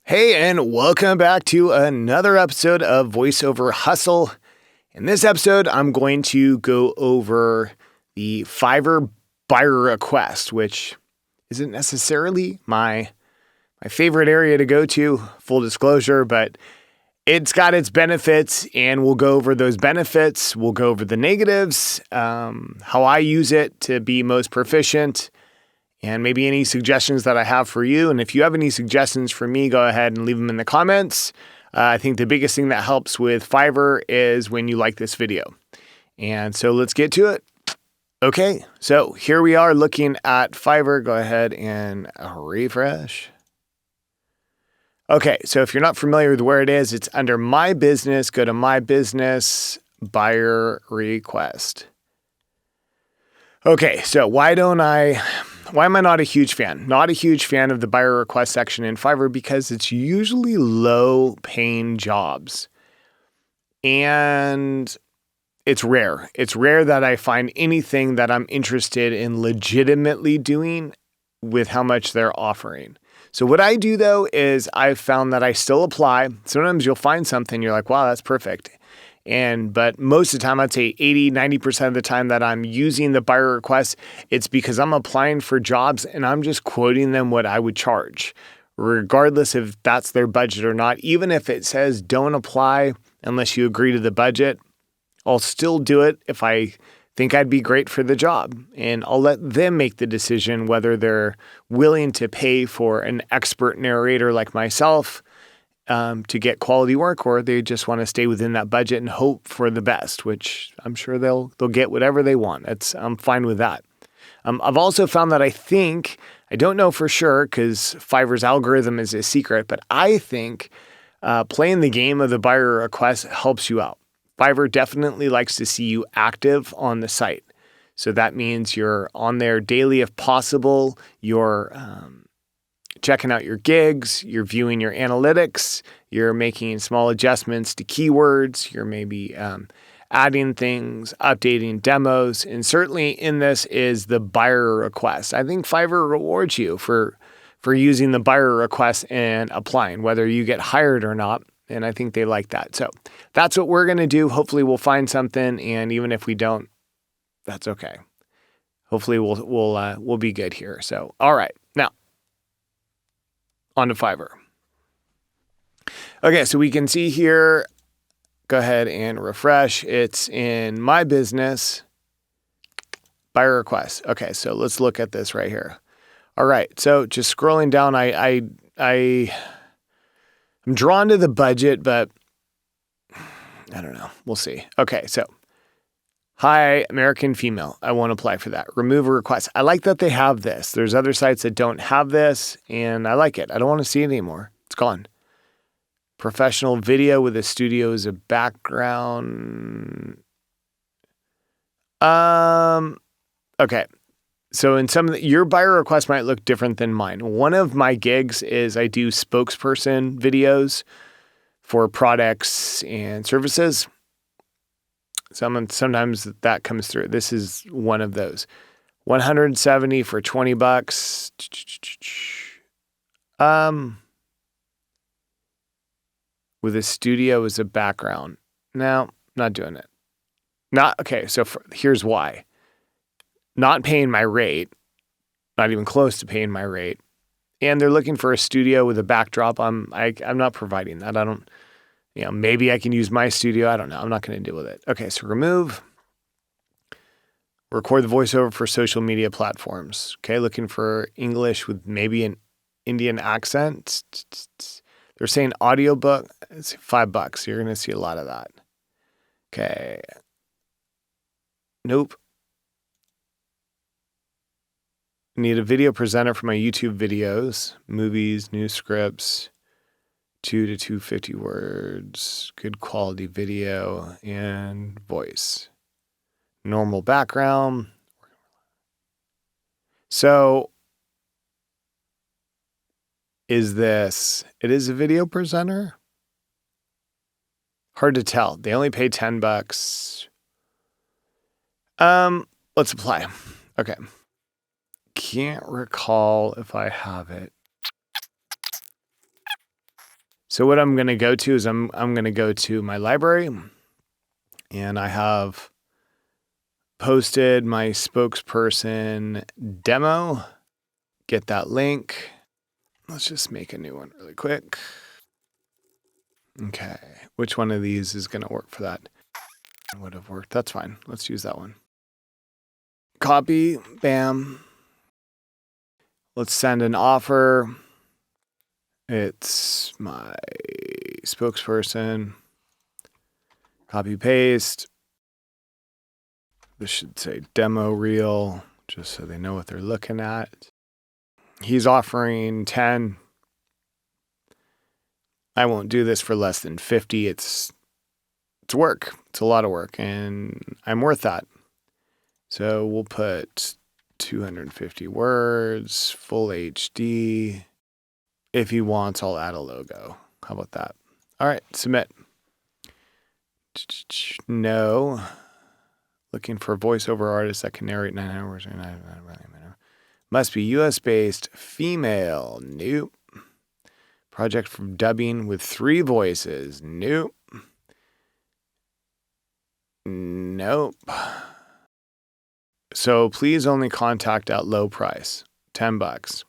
Hey, and welcome back to another episode of Voiceover Hustle. In this episode, I'm going to go over the Fiverr buyer request, which isn't necessarily my favorite area to go to, full disclosure, but it's got its benefits, and we'll go over those benefits. We'll go over the negatives, how I use it to be most proficient, and maybe any suggestions that I have for you. And if you have any suggestions for me, go ahead and leave them in the comments. I think the biggest thing that helps with Fiverr is when you like this video. And so let's get to it. Okay, so here we are looking at Fiverr. Go ahead and refresh. Okay, so if you're not familiar with where it is, it's under My Business. Go to My Business, Buyer Request. Okay, so why am I not a huge fan? Not a huge fan of the buyer request section in Fiverr because it's usually low paying jobs. And it's rare. It's rare that I find anything that I'm interested in legitimately doing with how much they're offering. So what I do though is I've found that I still apply. Sometimes you'll find something, you're like, wow, that's perfect. But most of the time, I'd say 80, 90% of the time that I'm using the buyer request, it's because I'm applying for jobs and I'm just quoting them what I would charge, regardless if that's their budget or not. Even if it says don't apply unless you agree to the budget, I'll still do it if I think I'd be great for the job. And I'll let them make the decision whether they're willing to pay for an expert narrator like myself to get quality work, or they just want to stay within that budget and hope for the best, which I'm sure they'll get whatever they want. I'm fine with that. I've also found that I don't know for sure because Fiverr's algorithm is a secret, but I think playing the game of the buyer request helps you out. Fiverr definitely likes to see you active on the site. So that means you're on there daily if possible. You're checking out your gigs, you're viewing your analytics, you're making small adjustments to keywords, you're maybe adding things, updating demos, and certainly in this is the buyer request. I think Fiverr rewards you for using the buyer request and applying, whether you get hired or not, and I think they like that. So that's what we're going to do. Hopefully we'll find something, and even if we don't, that's okay. Hopefully we'll be good here. So, all right. Now, on to Fiverr. Okay, so we can see here, go ahead and refresh. It's in My Business, buyer request. Okay, so let's look at this right here. All right, so just scrolling down, I'm drawn to the budget, but I don't know. We'll see. Okay, so hi, American female. I want to apply for that. Remove a request. I like that they have this. There's other sites that don't have this, and I like it. I don't want to see it anymore. It's gone. Professional video with a studio as a background. Okay. So in your buyer request might look different than mine. One of my gigs is I do spokesperson videos for products and services. Sometimes that comes through. This is one of those. 170 for $20. With a studio as a background. No, not doing it. So here's why. Not paying my rate. Not even close to paying my rate. And they're looking for a studio with a backdrop. I'm not providing that. I don't. Maybe I can use my studio. I don't know. I'm not going to deal with it. Okay, so remove. Record the voiceover for social media platforms. Okay, looking for English with maybe an Indian accent. They're saying audiobook. It's $5. You're going to see a lot of that. Okay. Nope. Need a video presenter for my YouTube videos, movies, new scripts. 2 to 250 words, good quality video, and voice. Normal background. So, it is a video presenter? Hard to tell. They only pay $10. Let's apply. Okay. Can't recall if I have it. So what I'm going to go to is I'm going to go to my library, and I have posted my spokesperson demo. Get that link. Let's just make a new one really quick. Okay. Which one of these is going to work for that? Would have worked. That's fine. Let's use that one. Copy. Bam. Let's send an offer. It's my spokesperson. Copy paste. This should say demo reel, just so they know what they're looking at. He's offering 10. I won't do this for less than 50. It's work. It's a lot of work, and I'm worth that. So we'll put 250 words, full HD. If he wants, I'll add a logo. How about that? All right, submit. No. Looking for voiceover artists that can narrate 9 hours. Must be US-based, female. Nope. Project from dubbing with 3 voices. Nope. Nope. So please only contact at low price, $10.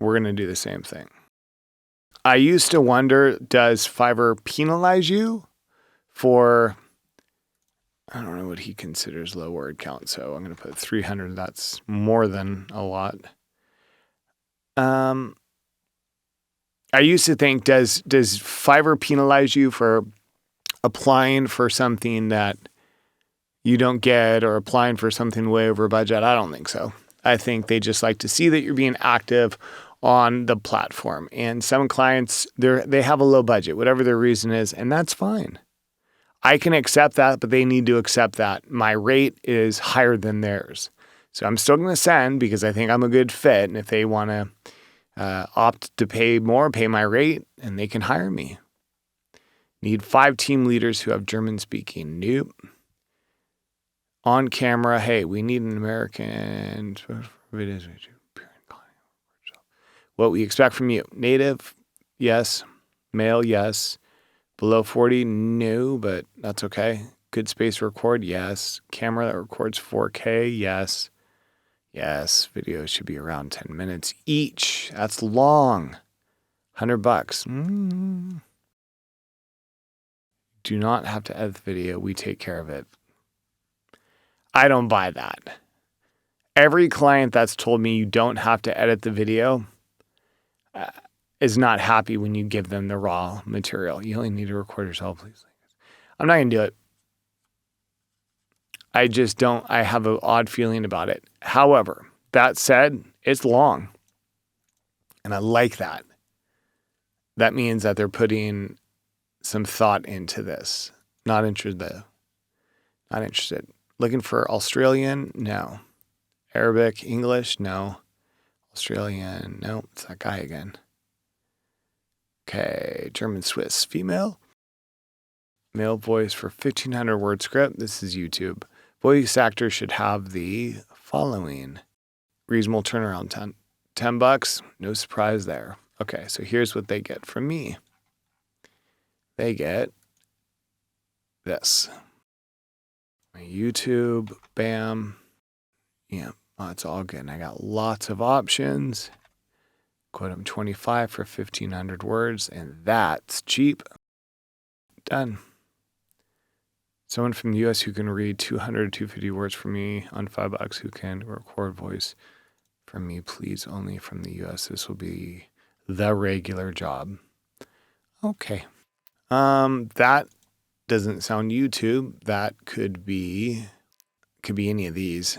We're going to do the same thing. I used to wonder, does Fiverr penalize you for, I don't know what he considers low word count, so I'm going to put 300. That's more than a lot. I used to think, does Fiverr penalize you for applying for something that you don't get or applying for something way over budget? I don't think so. I think they just like to see that you're being active on the platform. And some clients, they have a low budget, whatever their reason is, and that's fine. I can accept that, but they need to accept that my rate is higher than theirs. So I'm still going to send because I think I'm a good fit. And if they want to opt to pay more, pay my rate, and they can hire me. Need 5 team leaders who have German speaking. Nope. On camera, hey, we need an American. What we expect from you. Native, yes. Male, yes. Below 40, no, but that's okay. Good space to record, yes. Camera that records 4K, yes. Yes, videos should be around 10 minutes each. That's long. $100. Do not have to edit the video. We take care of it. I don't buy that. Every client that's told me you don't have to edit the video is not happy when you give them the raw material. You only need to record yourself, please. I'm not going to do it. I just don't. I have an odd feeling about it. However, that said, it's long. And I like that. That means that they're putting some thought into this. Not interested, though. Not interested. Looking for Australian? No. Arabic, English? No. Australian? No. It's that guy again. Okay. German, Swiss, female. Male voice for 1,500 word script. This is YouTube. Voice actor should have the following. Reasonable turnaround, $10. No surprise there. Okay, so here's what they get from me. They get this. My YouTube, bam. Yeah, oh, it's all good. And I got lots of options. Quote them 25 for 1,500 words, and that's cheap. Done. Someone from the U.S. who can read 200 to 250 words for me on $5 who can record voice from me, please, only from the U.S. This will be the regular job. Okay. That doesn't sound YouTube. That could be any of these.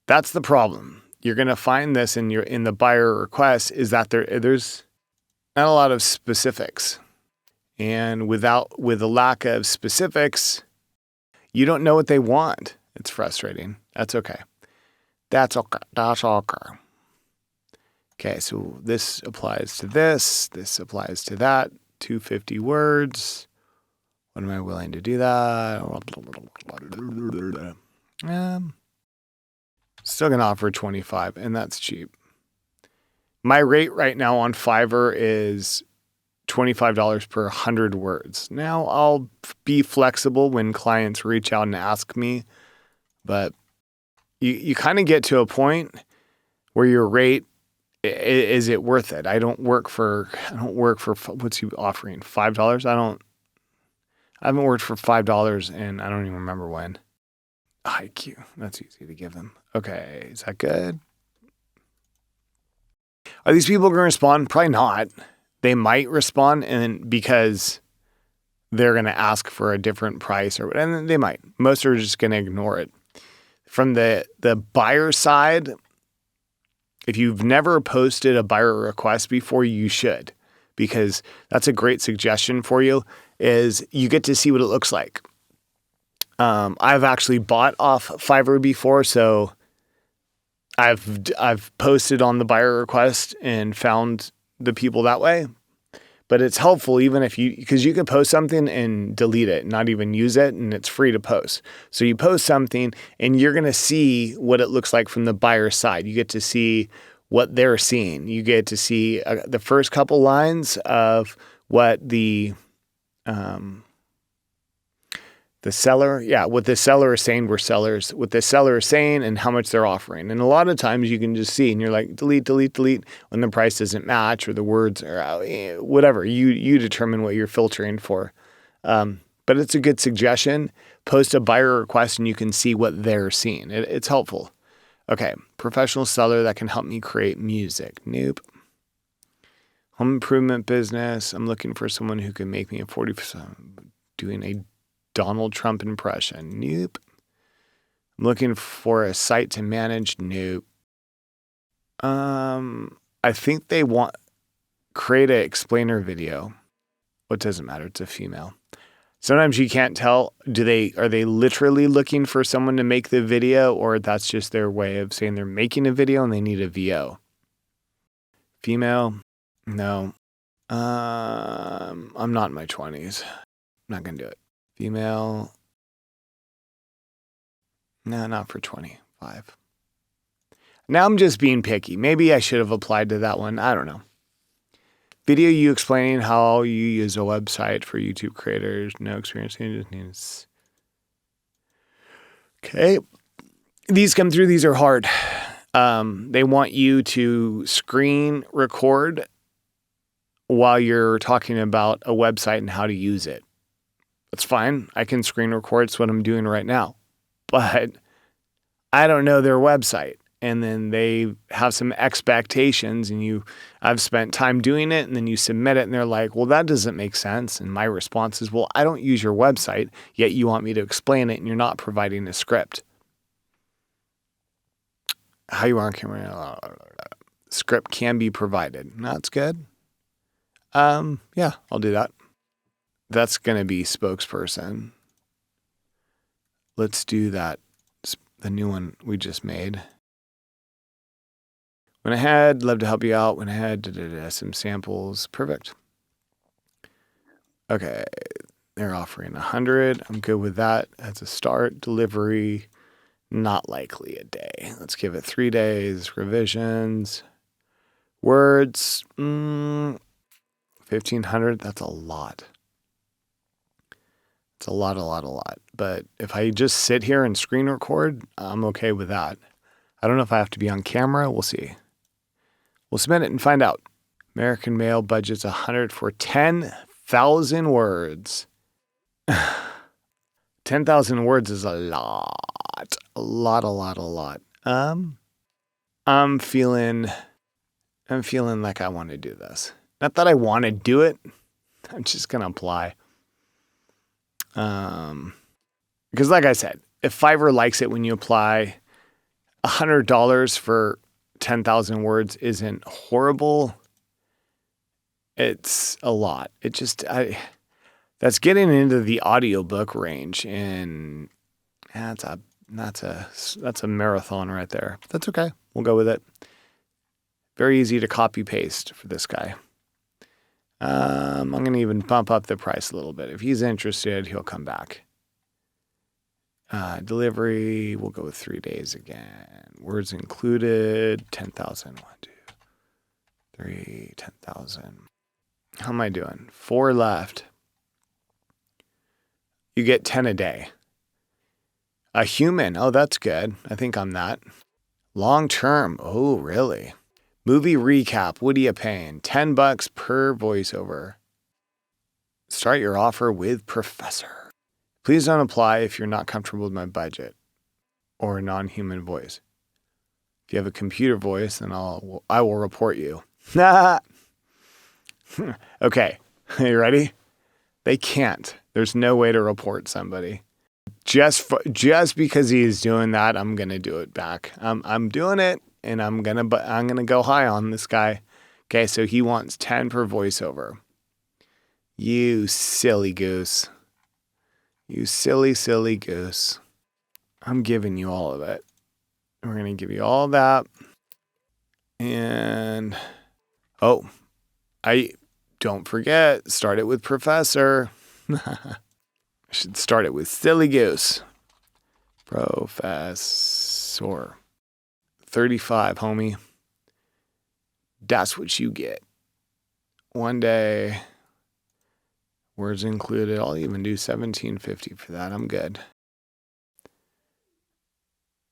That's the problem. You're going to find this in the buyer request is that there's not a lot of specifics. And with a lack of specifics, you don't know what they want. It's frustrating. That's okay. That's okay. That's okay. Okay, so this applies to this. This applies to that. 250 words. When am I willing to do that? Still going to offer 25, and that's cheap. My rate right now on Fiverr is $25 per 100 words. Now, I'll be flexible when clients reach out and ask me, but you kind of get to a point where your rate, is it worth it? I don't work for what's he offering? $5? I haven't worked for $5 and I don't even remember when. IQ, that's easy to give them. Okay, is that good? Are these people going to respond? Probably not. They might respond, and because they're going to ask for a different price, and they might. Most are just going to ignore it. From the buyer side, if you've never posted a buyer request before, you should, because that's a great suggestion for you. Is you get to see what it looks like. I've actually bought off Fiverr before, so I've posted on the buyer request and found the people that way. But it's helpful even if because you can post something and delete it, not even use it, and it's free to post. So you post something and you're going to see what it looks like from the buyer side. You get to see what they're seeing. You get to see the first couple lines of what what the seller is saying, we're sellers, what the seller is saying and how much they're offering. And a lot of times you can just see and you're like, delete when the price doesn't match or the words are out, whatever. You determine what you're filtering for. But it's a good suggestion. Post a buyer request and you can see what they're seeing. It's helpful. Okay. Professional seller that can help me create music. Nope. Home improvement business. I'm looking for someone who can make me a 40% doing a Donald Trump impression. Nope. I'm looking for a site to manage. Nope. I think they want create an explainer video. What doesn't matter. It's a female. Sometimes you can't tell. Are they literally looking for someone to make the video, or that's just their way of saying they're making a video and they need a VO? Female? No. I'm not in my 20s. I'm not gonna do it. Female. No, not for 25. Now I'm just being picky. Maybe I should have applied to that one. I don't know. Video you explaining how you use a website for YouTube creators. No experience. Okay. These come through. These are hard. They want you to screen record while you're talking about a website and how to use it. That's fine. I can screen record. It's what I'm doing right now. But I don't know their website. And then they have some expectations and I've spent time doing it and then you submit it and they're like, well, that doesn't make sense. And my response is, well, I don't use your website, yet you want me to explain it and you're not providing a script. How you are on camera. Script can be provided. That's good. Yeah, I'll do that. That's going to be spokesperson. Let's do that. The new one we just made. Went ahead, love to help you out. Went ahead, some samples. Perfect. Okay, they're offering 100. I'm good with that as a start. Delivery, not likely a day. Let's give it 3 days. Revisions. Words, 1,500. That's a lot. It's a lot. But if I just sit here and screen record, I'm okay with that. I don't know if I have to be on camera. We'll see. We'll submit it and find out. American Male budget's 100 for 10,000 words. 10,000 words is a lot. A lot. I'm feeling like I want to do this. Not that I want to do it. I'm just going to apply. Because like I said, if Fiverr likes it when you apply, $100 for 10,000 words isn't horrible. It's a lot. That's getting into the audiobook range, and that's a marathon right there. That's okay. We'll go with it. Very easy to copy paste for this guy. I'm going to even bump up the price a little bit. If he's interested, he'll come back. Delivery, we'll go with 3 days again. Words included, 10,000. 3, 10,000. How am I doing? 4 left. You get 10 a day. A human. Oh, that's good. I think I'm that. Long term. Oh, really? Movie recap. What are you paying? $10 per voiceover. Start your offer with Professor. Please don't apply if you're not comfortable with my budget or a non-human voice. If you have a computer voice, then I will report you. Okay, you ready? They can't. There's no way to report somebody. Just because he's doing that, I'm gonna do it back. I'm doing it, and I'm gonna go high on this guy. Okay, so he wants 10 per voiceover. You silly goose. You silly, silly goose. I'm giving you all of it. We're gonna give you all that. And I don't forget, start it with Professor. I should start it with silly goose. Professor. 35, homie. That's what you get. One day, words included. I'll even do $17.50 for that. I'm good.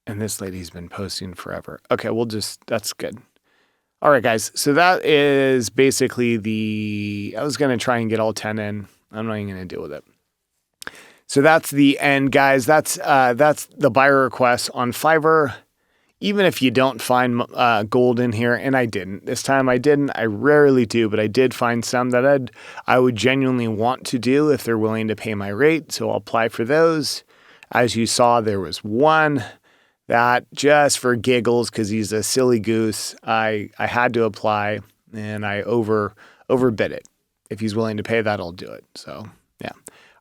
And this lady's been posting forever. Okay, that's good. All right, guys. So that is basically I was going to try and get all 10 in. I'm not even going to deal with it. So that's the end, guys. That's the buyer request on Fiverr. Even if you don't find gold in here, and I didn't. This time I didn't. I rarely do, but I did find some that I would genuinely want to do if they're willing to pay my rate. So I'll apply for those. As you saw, there was one that just for giggles, because he's a silly goose, I had to apply, and I overbid it. If he's willing to pay that, I'll do it. So yeah.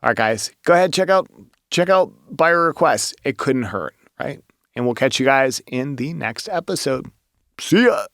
All right, guys, go ahead, check out buyer requests. It couldn't hurt, right? And we'll catch you guys in the next episode. See ya.